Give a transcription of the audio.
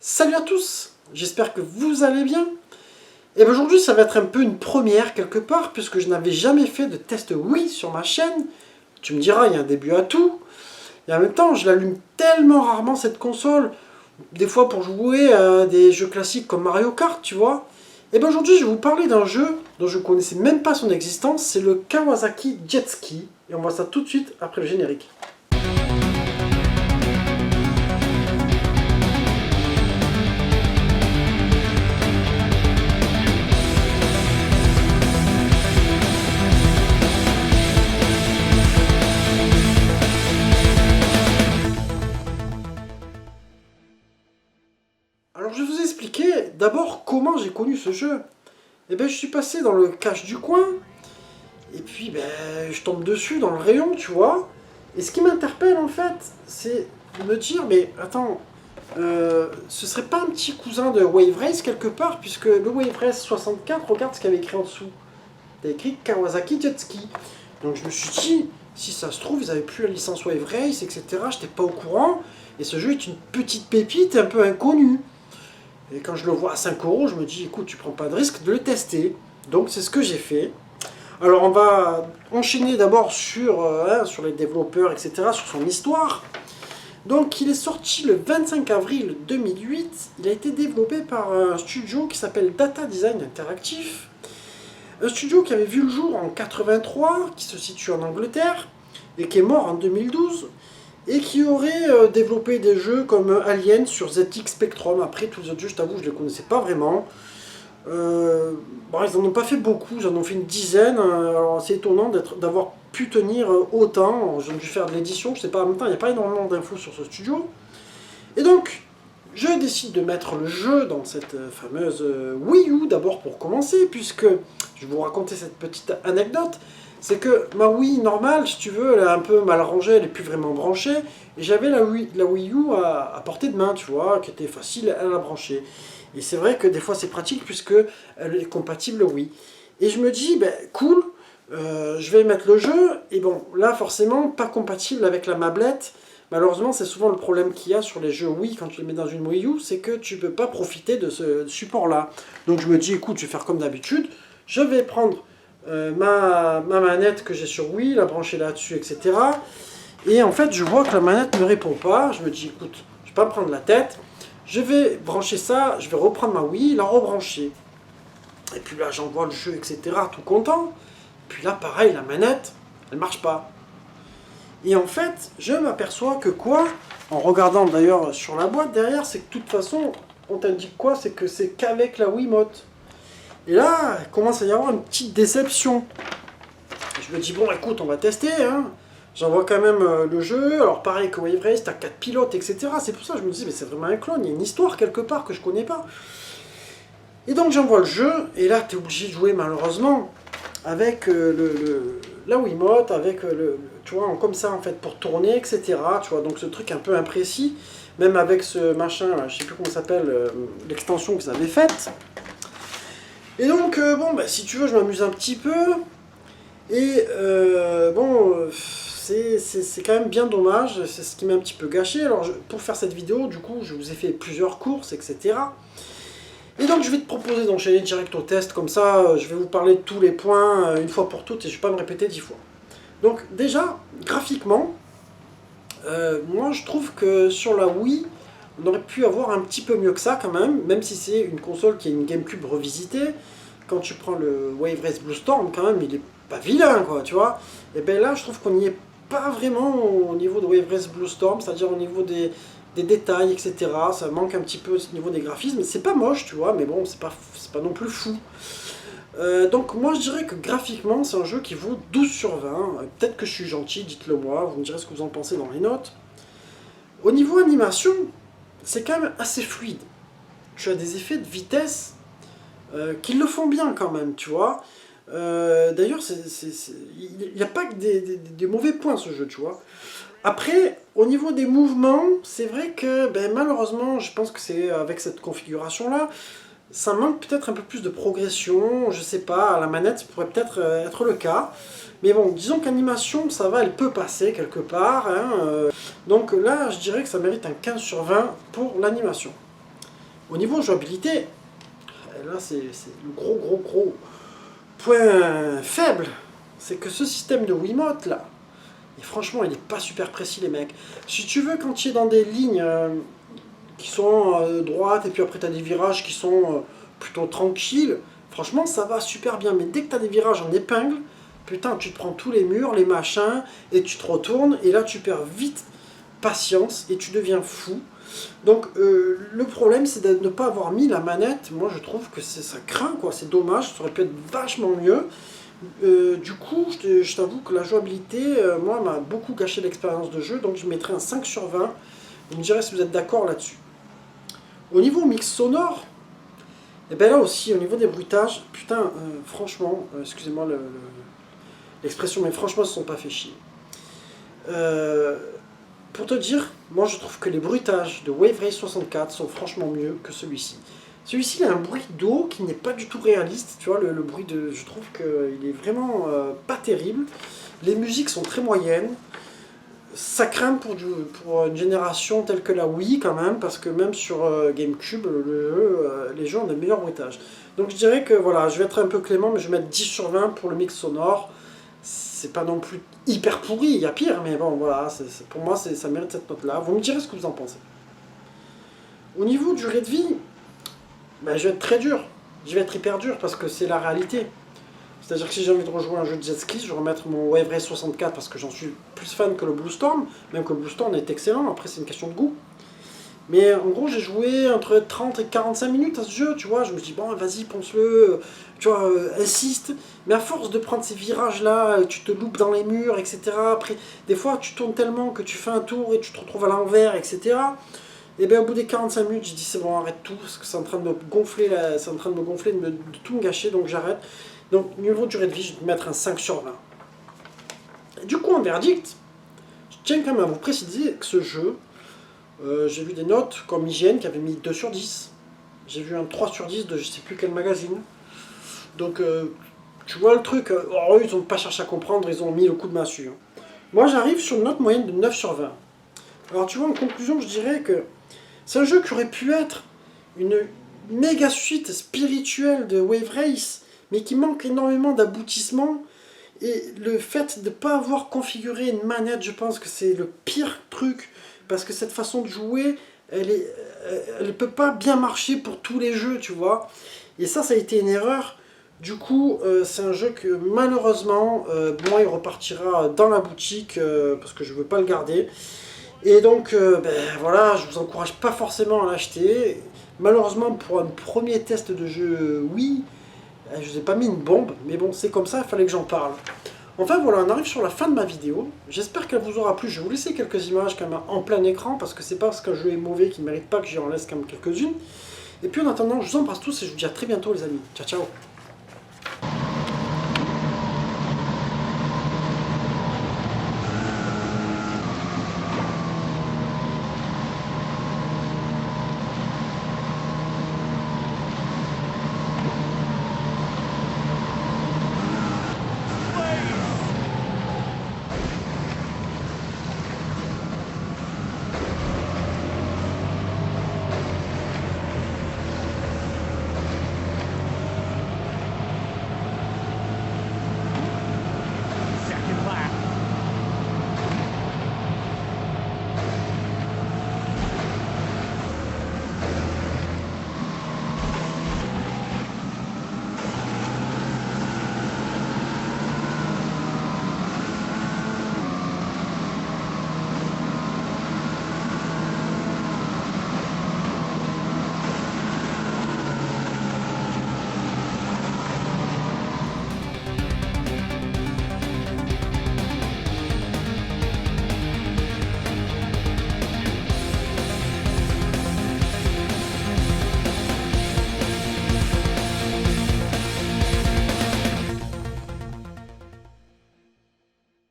Salut à tous, j'espère que vous allez bien. Et bien aujourd'hui ça va être un peu une première quelque part puisque je n'avais jamais fait de test Wii sur ma chaîne. Tu me diras, il y a un début à tout. Et en même temps je l'allume tellement rarement cette console. Des fois pour jouer à des jeux classiques comme Mario Kart, tu vois. Et bien aujourd'hui je vais vous parler d'un jeu dont je ne connaissais même pas son existence. C'est le Kawasaki Jet Ski. Et on voit ça tout de suite après le générique. Alors je vais vous expliquer d'abord comment j'ai connu ce jeu. Et ben je suis passé dans le cache du coin, et puis ben, je tombe dessus dans le rayon, tu vois. Et ce qui m'interpelle en fait, c'est de me dire, mais attends, ce serait pas un petit cousin de Wave Race quelque part, puisque le Wave Race 64, regarde ce qu'il y avait écrit en dessous. Il y a écrit Kawasaki Jet Ski. Donc je me suis dit, si ça se trouve, ils avaient plus la licence Wave Race, etc. J'étais pas au courant, et ce jeu est une petite pépite un peu inconnue. Et quand je le vois à 5 €, je me dis, écoute, tu prends pas de risque de le tester. Donc c'est ce que j'ai fait. Alors on va enchaîner d'abord sur les développeurs, etc., sur son histoire. Donc il est sorti le 25 avril 2008. Il a été développé par un studio qui s'appelle Data Design Interactive. Un studio qui avait vu le jour en 83, qui se situe en Angleterre, et qui est mort en 2012. Et qui aurait développé des jeux comme Alien sur ZX Spectrum. Après, tous les autres jeux, je t'avoue, je ne les connaissais pas vraiment. Bon, ils n'en ont pas fait beaucoup, ils en ont fait une dizaine. Alors c'est étonnant d'avoir pu tenir autant. J'ai dû faire de l'édition, je sais pas, en même temps, il n'y a pas énormément d'infos sur ce studio. Et donc, je décide de mettre le jeu dans cette fameuse Wii U, d'abord pour commencer, puisque je vais vous raconter cette petite anecdote. C'est que ma Wii normale, si tu veux, elle est un peu mal rangée, elle n'est plus vraiment branchée. Et j'avais la Wii U à portée de main, tu vois, qui était facile à la brancher. Et c'est vrai que des fois c'est pratique puisque elle est compatible Wii. Et je me dis, ben cool, je vais mettre le jeu. Et bon, là forcément, pas compatible avec la mablette. Malheureusement, c'est souvent le problème qu'il y a sur les jeux Wii quand tu les mets dans une Wii U, c'est que tu ne peux pas profiter de ce support-là. Donc je me dis, écoute, je vais faire comme d'habitude. Je vais prendre ma manette que j'ai sur Wii, la brancher là-dessus, etc. Et en fait, je vois que la manette ne me répond pas. Je me dis, écoute, je ne vais pas me prendre la tête. Je vais brancher ça, je vais reprendre ma Wii, la rebrancher. Et puis là, j'envoie le jeu, etc. Tout content. Puis là, pareil, la manette, elle marche pas. Et en fait, je m'aperçois que quoi, en regardant d'ailleurs sur la boîte derrière, c'est que de toute façon, on t'indique quoi? C'est que c'est qu'avec la Wiimote. Et là, il commence à y avoir une petite déception. Je me dis, bon, écoute, on va tester, hein. J'envoie quand même le jeu. Alors, pareil que Wave Race, t'as 4 pilotes, etc. C'est pour ça que je me dis, mais c'est vraiment un clone. Il y a une histoire quelque part que je connais pas. Et donc, j'envoie le jeu. Et là, t'es obligé de jouer, malheureusement, avec la Wiimote, avec tu vois, comme ça, en fait, pour tourner, etc. Tu vois, donc ce truc un peu imprécis. Même avec ce machin, là, je sais plus comment ça s'appelle, l'extension que vous avez faite. Et donc, bon, bah, si tu veux, je m'amuse un petit peu. Et bon, c'est quand même bien dommage, c'est ce qui m'a un petit peu gâché. Alors, pour faire cette vidéo, du coup, je vous ai fait plusieurs courses, etc. Et donc, je vais te proposer d'enchaîner direct au test, comme ça, je vais vous parler de tous les points une fois pour toutes, et je ne vais pas me répéter 10 fois. Donc, déjà, graphiquement, moi, je trouve que sur la Wii, on aurait pu avoir un petit peu mieux que ça quand même si c'est une console qui est une GameCube revisitée. Quand tu prends le Wave Race Blue Storm, quand même, il est pas vilain, quoi, tu vois. Et bien là, je trouve qu'on n'y est pas vraiment au niveau de Wave Race Blue Storm, c'est-à-dire au niveau des détails, etc. Ça manque un petit peu au niveau des graphismes. C'est pas moche, tu vois, mais bon, c'est pas non plus fou. Donc moi, je dirais que graphiquement, c'est un jeu qui vaut 12 sur 20. Peut-être que je suis gentil, dites-le moi, vous me direz ce que vous en pensez dans les notes. Au niveau animation, c'est quand même assez fluide. Tu as des effets de vitesse qui le font bien quand même, tu vois. D'ailleurs, il n'y a pas que des mauvais points ce jeu, tu vois. Après, au niveau des mouvements, c'est vrai que ben, malheureusement, je pense que c'est avec cette configuration-là, ça manque peut-être un peu plus de progression, je sais pas, à la manette, ça pourrait peut-être être le cas. Mais bon, disons qu'animation, ça va, elle peut passer quelque part. Hein, donc là, je dirais que ça mérite un 15 sur 20 pour l'animation. Au niveau jouabilité, là c'est le gros point faible. C'est que ce système de Wiimote là, et franchement il n'est pas super précis les mecs. Si tu veux, quand tu es dans des lignes qui sont droites et puis après tu as des virages qui sont plutôt tranquilles, franchement ça va super bien. Mais dès que tu as des virages en épingle, putain tu te prends tous les murs, les machins, et tu te retournes, et là tu perds vite patience et tu deviens fou. Donc le problème c'est de ne pas avoir mis la manette. Moi je trouve que ça craint quoi, c'est dommage, ça aurait pu être vachement mieux. Du coup je t'avoue que la jouabilité moi m'a beaucoup gâché l'expérience de jeu, donc je mettrais un 5 sur 20. Vous me direz si vous êtes d'accord là-dessus. Au niveau mix sonore, et bien là aussi au niveau des bruitages, putain franchement, excusez-moi l'expression, mais franchement ils se sont pas fait chier. Pour te dire, moi je trouve que les bruitages de Wave Race 64 sont franchement mieux que celui-ci. Celui-ci il a un bruit d'eau qui n'est pas du tout réaliste, tu vois, le bruit de... Je trouve qu'il est vraiment pas terrible. Les musiques sont très moyennes. Ça craint pour une génération telle que la Wii quand même, parce que même sur GameCube, les jeux ont des meilleurs bruitages. Donc je dirais que voilà, je vais être un peu clément, mais je vais mettre 10 sur 20 pour le mix sonore. C'est pas non plus hyper pourri, il y a pire, mais bon voilà, pour moi ça mérite cette note-là. Vous me direz ce que vous en pensez. Au niveau durée de vie, ben, je vais être très dur. Je vais être hyper dur parce que c'est la réalité. C'est-à-dire que si j'ai envie de rejouer un jeu de jet ski, je vais remettre mon Wave Race 64 parce que j'en suis plus fan que le Blue Storm, même que le Blue Storm est excellent, après c'est une question de goût. Mais en gros, j'ai joué entre 30 et 45 minutes à ce jeu, tu vois. Je me dis, bon, vas-y, ponce-le, tu vois, insiste. Mais à force de prendre ces virages-là, tu te loupes dans les murs, etc. Après, des fois, tu tournes tellement que tu fais un tour et tu te retrouves à l'envers, etc. Et bien, au bout des 45 minutes, j'ai dit, c'est bon, arrête tout, parce que c'est en train de me gonfler, c'est en train de me gonfler, de tout me gâcher, donc j'arrête. Donc, niveau durée de vie, je vais te mettre un 5 sur 20. Et du coup, en verdict, je tiens quand même à vous préciser que ce jeu, j'ai vu des notes comme IGN qui avait mis 2 sur 10. J'ai vu un 3 sur 10 de je sais plus quel magazine. Donc tu vois le truc, eux ils n'ont pas cherché à comprendre, ils ont mis le coup de massue. Moi j'arrive sur une note moyenne de 9 sur 20. Alors tu vois, en conclusion, je dirais que c'est un jeu qui aurait pu être une méga suite spirituelle de Wave Race, mais qui manque énormément d'aboutissement. Et le fait de ne pas avoir configuré une manette, je pense que c'est le pire truc. Parce que cette façon de jouer, elle ne peut pas bien marcher pour tous les jeux, tu vois. Et ça a été une erreur. Du coup, c'est un jeu que malheureusement, moi, il repartira dans la boutique parce que je ne veux pas le garder. Et donc, ben, voilà, je vous encourage pas forcément à l'acheter. Malheureusement, pour un premier test de jeu, oui, je vous ai pas mis une bombe, mais bon, c'est comme ça, il fallait que j'en parle. Enfin voilà, on arrive sur la fin de ma vidéo. J'espère qu'elle vous aura plu. Je vais vous laisser quelques images quand même en plein écran, parce que c'est pas parce qu'un jeu est mauvais qu'il ne mérite pas que j'en laisse quand même quelques-unes. Et puis en attendant, je vous embrasse tous et je vous dis à très bientôt les amis. Ciao ciao.